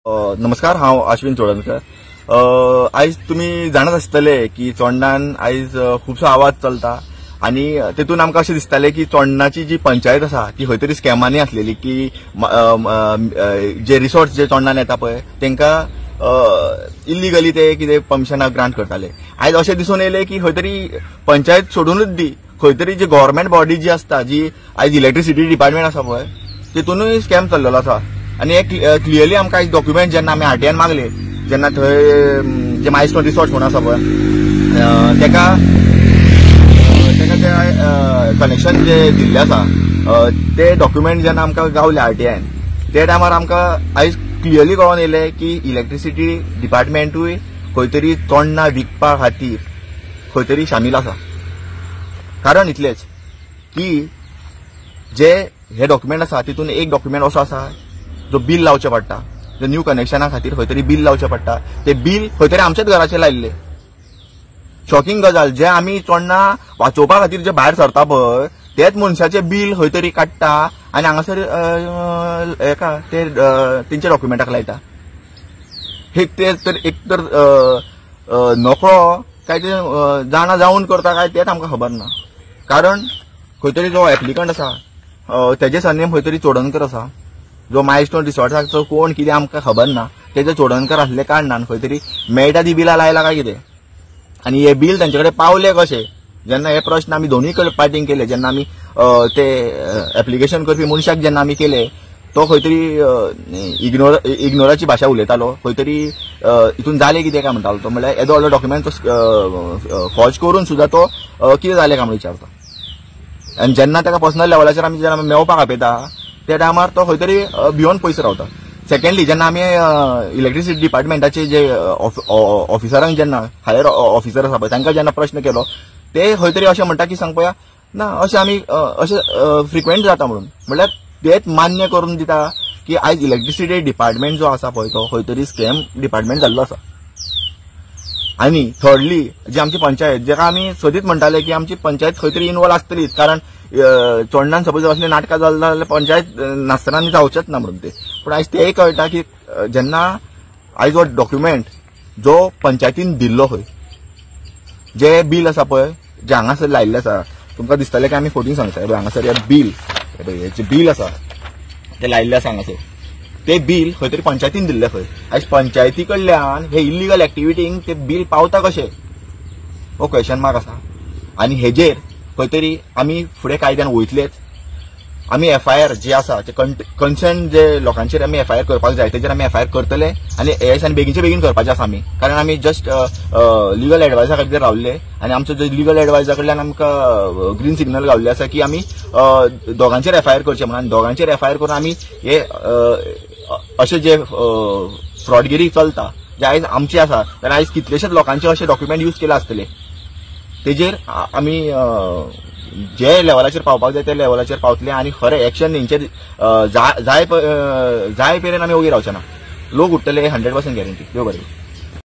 नमस्कार, हांव अश्विन चोडणकर. आयज तुम्ही जाणत आसतले की चोडणान आयज खुबसो आवाज चलता आणि तेतून आमकां अशें दिसतालें की चोडणाची जी पंचायत आसा ती खंय तरी स्कॅमांनी आसलेली की जे रिसॉर्ट्स जे चोडणान येता पळय तेंकां इल्लिगली ते कितें परमिशनाक ग्रांट करताले. आयज अशें दिसून येयलें की खंय तरी पंचायत सोडूनच दी, खंय तरी जी गव्हर्नमेंट बॉडी जी आसता, जी आयज इलेक्ट्रिसिटी डिपार्टमेंट आसा पळय, तेतूनय स्कॅम चल्लेलो आसा. आणि हे क्लियरली आमकां एक डॉक्युमेंट जेन्ना आमी आरटीआयन मागले, जेन्ना थंय जे मायलस्टोन रिसॉर्ट म्हणून आसा पळय तेका ते कनेक्शन जे दिल्लें आसा ते डॉक्युमेंट जेन्ना आमकां गावले आरटीआयन, ते टायमार आमकां आयज क्लियरली कळून येयलें की इलेक्ट्रिसिटी डिपार्टमेंटूय खंय तरी चोडणा विकपा खातीर खंय तरी शामील आसा. कारण इतलेंच की जे हे डॉक्युमेंट आसा तितून एक डॉक्युमेंट असो आसा जो बिल लावचें पडटा, जो न्यू कनेक्शना खातीर खंय तरी बिल लावचें पडटा. ते बिल खंय तरी आमच्याच घराचेर लायिल्ले. शॉकिंग गजाल, जे आमी चोडणा वाचोवपा खातीर जे भायर सरता पळय तेच मनशाचें बिल खंय तरी काडटा आनी हांगासर हेका ते तेंच्या डॉक्युमेंटाक लायता. एक तर नकळो काय ते जाणा जावन करता काय तेच आमकां खबर ना. कारण खंय तरी जो एप्लिकंट आसा तेजे सरनेम खंय तरी चोडणकर आसा. जो मायलस्टोन रिसॉर्टाचो कोण कितें आमकां खबर ना, तेजे चोडणकर आसले कारणान खंय तरी मेळटा ती बिलां लायला काय कितें. आनी हे बिल तांचे कडेन पावले कशें, जेन्ना हे प्रश्न आमी दोनूय पार्टींक केले, जेन्ना आमी ते एप्लिकेशन करपी मनशाक जेन्ना आमी केले, तो खंय तरी इग्नोराची भाशा उलयतालो. खंय तरी हितून जालें कितें काय म्हणटालो तो, म्हळ्यार येदो व्हडलो डॉक्युमेंट फॉर्ज करून सुद्दां तो कितें जालें काय म्हण विचारता. आनी जेन्ना ताका पर्सनल लेवलाचेर आमी जेन्ना मेळपाक आपयता त्या टायमार तो खंय तरी भिवन पयस रावता. सेकंडली, जेन्ना आमी इलेक्ट्रिसिटी डिपार्टमेंटाचे जे ऑफिसरांक जेन्ना हायर ऑफिसर आसा पळय तांकां जेन्ना प्रश्न केलो, ते खंय तरी अशें म्हणटा की सांग पळया ना अशें आमी अशें फ्रिक्वेंट जाता म्हणून. म्हळ्यार तेच मान्य करून दिता की आयज इलेक्ट्रिसिटी डिपार्टमेंट जो आसा पळय तो खंय तरी स्कॅम डिपार्टमेंट जाल्लो आसा. आनी थर्डली, जी आमची पंचायत, जेका आमी सदींच म्हणटाले की आमची पंचायत खंय तरी इन्वॉल्व आसतलीच, कारण चोडणान सपोज असले नाटकां जाल्ला जाल्यार पंचायत नासतना जावचेच ना म्हणून ते. पूण आयज तेय कळटा की जेन्ना आयज हो डॉक्युमेंट जो पंचायतीन दिल्लो खंय, जे बील आसा पळय, जे हांगासर लायिल्लें आसा, तुमकां दिसतलें की आमी फोटींग सांगता हांगासर हे बील, हेचे बील आसा ते लायिल्ले आसा हांगासर. ते बील खंय तरी पंचायतीन दिल्ले खंय. आयज पंचायती कडल्यान हे इल्लिगल एक्टिविटींक ते बील पावता कशें हो क्वेश्चन मार्क आसा. आनी हेजेर खंय तरी आमी फुडें कायद्यान वयतलेच. आमी एफआयआर जे आसा ते कन्सर्न जे लोकांचेर आमी एफआयआर करपाक जाय तेजेर आमी एफआयआर करतले आनी हे दिसांनी बेगीनचे बेगीन करपाचें आसा आमी. कारण आमी जस्ट लिगल एडवायजा खातीर रावल्ले आनी आमचो जो लिगल एडवायजा कडल्यान आमकां ग्रीन सिग्नल गावल्ले आसा की आमी दोगांचेर एफआयआर करचें म्हणून. आनी दोगांचेर एफआयआर करून आमी हे अशें जे फ्रॉडगिरी चलता जे आयज आमचे आसा, तर आयज कितलेशेच लोकांचे अशे डॉक्युमेंट यूज केले आसतले, तेजेर आमी जे लेवलाचेर पावपाक जाय त्या लेवलाचेर पावतले आनी खरें एक्शन हेंचेर जाय पेरेन आमी ओगी रावचे ना. लोक उठतले 100% गॅरंटी. देव बरें.